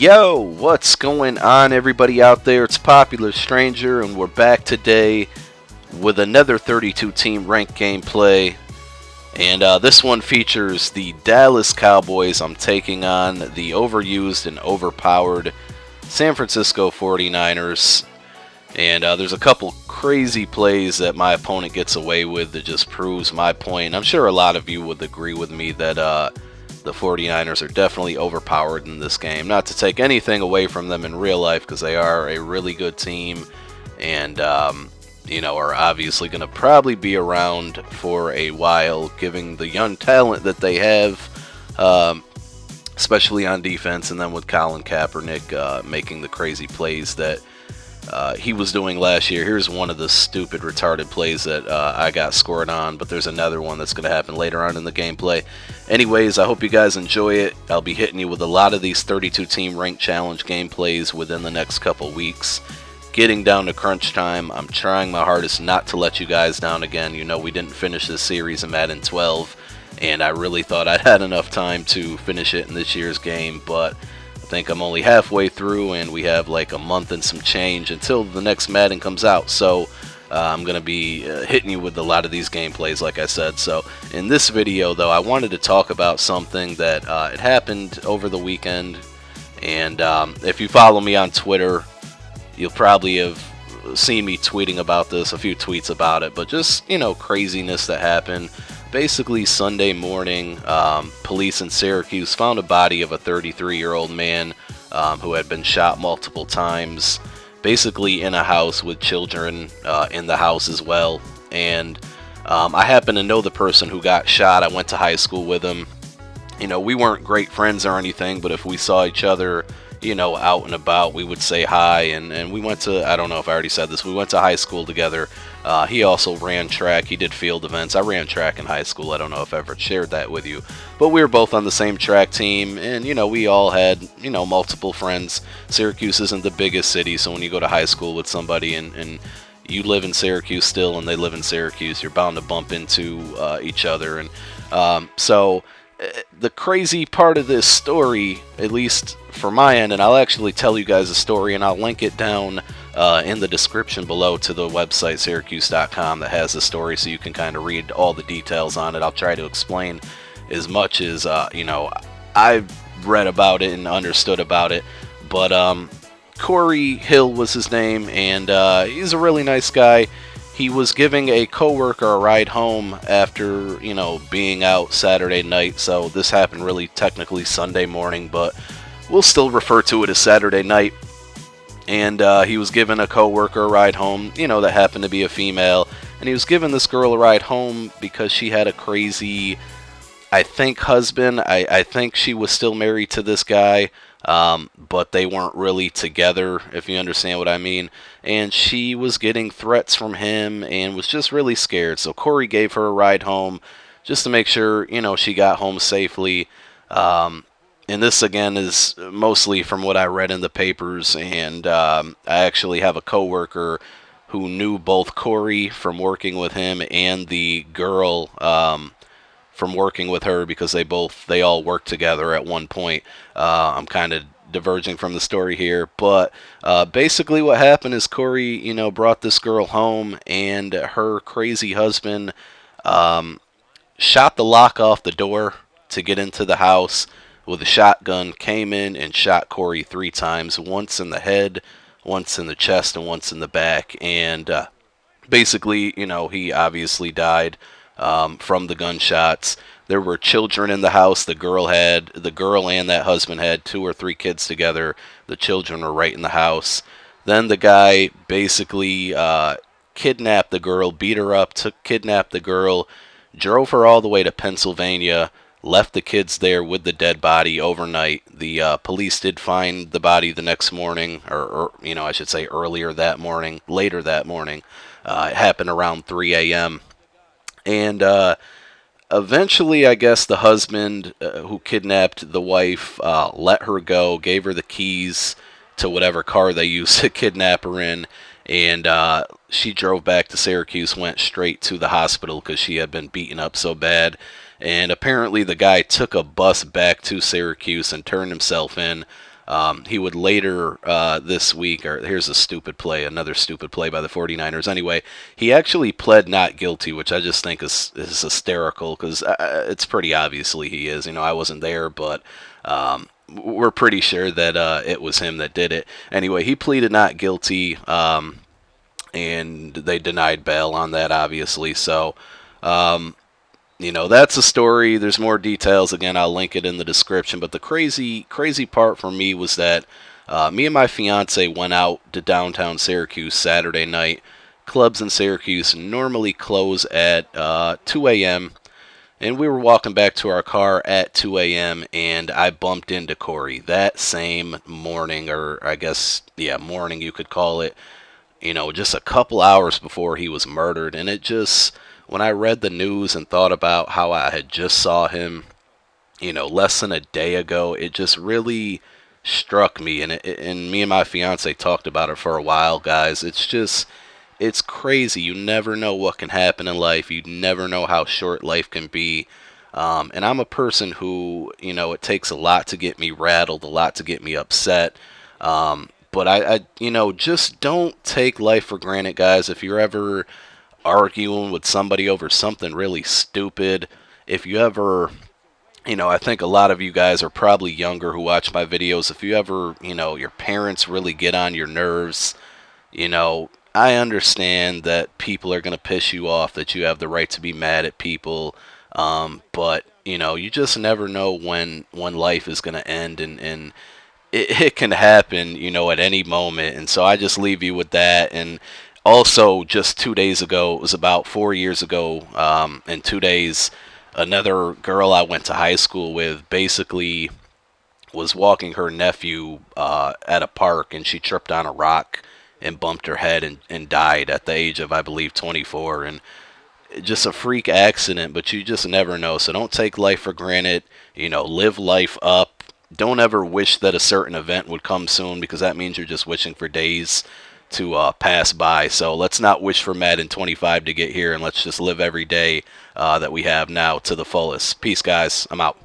Yo, what's going on, everybody out there? It's Popular Stranger, and we're back today with another 32-team ranked gameplay. And this one features the Dallas Cowboys. I'm taking on the overused and overpowered San Francisco 49ers. And there's a couple crazy plays that my opponent gets away with that just proves my point. I'm sure a lot of you would agree with me that the 49ers are definitely overpowered in this game. Not to take anything away from them in real life, because they are a really good team and, are obviously going to probably be around for a while, given the young talent that they have, especially on defense, and then with Colin Kaepernick making the crazy plays that he was doing last year. Here's one of the stupid, retarded plays that I got scored on, but there's another one that's going to happen later on in the gameplay. Anyways, I hope you guys enjoy it. I'll be hitting you with a lot of these 32-team ranked challenge gameplays within the next couple weeks. Getting down to crunch time, I'm trying my hardest not to let you guys down again. You know, we didn't finish this series in Madden 12, and I really thought I'd had enough time to finish it in this year's game, but I think I'm only halfway through, and we have like a month and some change until the next Madden comes out. So I'm going to be hitting you with a lot of these gameplays, like I said. So in this video, though, I wanted to talk about something that it happened over the weekend. And if you follow me on Twitter, you'll probably have seen me tweeting about this, a few tweets about it. But just, craziness that happened. Basically, Sunday morning, police in Syracuse found a body of a 33-year-old man who had been shot multiple times, basically in a house with children in the house as well. And I happen to know the person who got shot. I went to high school with him. We weren't great friends or anything, but if we saw each other, out and about, we would say hi. And we went to, I don't know if I already said this, we went to high school together. He also ran track. He did field events. I ran track in high school. I don't know if I ever shared that with you. But we were both on the same track team, and, we all had, multiple friends. Syracuse isn't the biggest city, so when you go to high school with somebody and you live in Syracuse still and they live in Syracuse, you're bound to bump into each other. And so the crazy part of this story, at least for my end, and I'll actually tell you guys a story, and I'll link it down in the description below to the website Syracuse.com that has the story, so you can kind of read all the details on it. I'll try to explain as much as I've read about it and understood about it. But Corey Hill was his name, and he's a really nice guy. He was giving a coworker a ride home after, being out Saturday night. So this happened really technically Sunday morning, but we'll still refer to it as Saturday night. And he was giving a coworker a ride home, that happened to be a female. And he was giving this girl a ride home because she had a crazy, I think, husband. I think she was still married to this guy, but they weren't really together, if you understand what I mean. And she was getting threats from him and was just really scared. So Corey gave her a ride home just to make sure, she got home safely. And this, again, is mostly from what I read in the papers. And I actually have a coworker who knew both Corey from working with him and the girl from working with her, because they all worked together at one point. I'm kind of diverging from the story here, but basically what happened is Corey, brought this girl home, and her crazy husband shot the lock off the door to get into the house with a shotgun, came in and shot Corey 3 times, once in the head, once in the chest, and once in the back. And basically, he obviously died from the gunshots. There were children in the house. The girl and that husband had 2 or 3 kids together. The children were right in the house. Then the guy basically kidnapped the girl, beat her up, kidnapped the girl, drove her all the way to Pennsylvania, left the kids there with the dead body overnight. The police did find the body the next morning, or I should say later that morning. It happened around 3 a.m. And eventually, I guess the husband who kidnapped the wife let her go, gave her the keys to whatever car they used to kidnap her in, and she drove back to Syracuse, went straight to the hospital because she had been beaten up so bad. And apparently the guy took a bus back to Syracuse and turned himself in. He would later this week, or here's a stupid play, another stupid play by the 49ers. Anyway, he actually pled not guilty, which I just think is hysterical because it's pretty obviously he is. I wasn't there, but we're pretty sure that it was him that did it. Anyway, he pleaded not guilty, and they denied bail on that, obviously. So, that's a story. There's more details. Again, I'll link it in the description. But the crazy part for me was that me and my fiance went out to downtown Syracuse Saturday night. Clubs in Syracuse normally close at 2 a.m. And we were walking back to our car at 2 a.m. and I bumped into Corey that same morning, or I guess, yeah, morning you could call it, just a couple hours before he was murdered. And it just, when I read the news and thought about how I had just saw him, less than a day ago, it just really struck me. And me and my fiance talked about it for a while, guys. It's crazy. You never know what can happen in life. You never know how short life can be. And I'm a person who, it takes a lot to get me rattled, a lot to get me upset. But just don't take life for granted, guys. If you're ever arguing with somebody over something really stupid, if you ever, I think a lot of you guys are probably younger who watch my videos. If you ever, your parents really get on your nerves, I understand that people are going to piss you off, that you have the right to be mad at people. But, you just never know when life is going to end, and it can happen, at any moment. And so I just leave you with that. And also, just 2 days ago, it was about 4 years ago, in 2 days, another girl I went to high school with basically was walking her nephew at a park, and she tripped on a rock and bumped her head and died at the age of, I believe, 24. And just a freak accident, but you just never know. So don't take life for granted. Live life up. Don't ever wish that a certain event would come soon, because that means you're just wishing for days to pass by. So let's not wish for Madden 25 to get here, and let's just live every day that we have now to the fullest. Peace, guys. I'm out.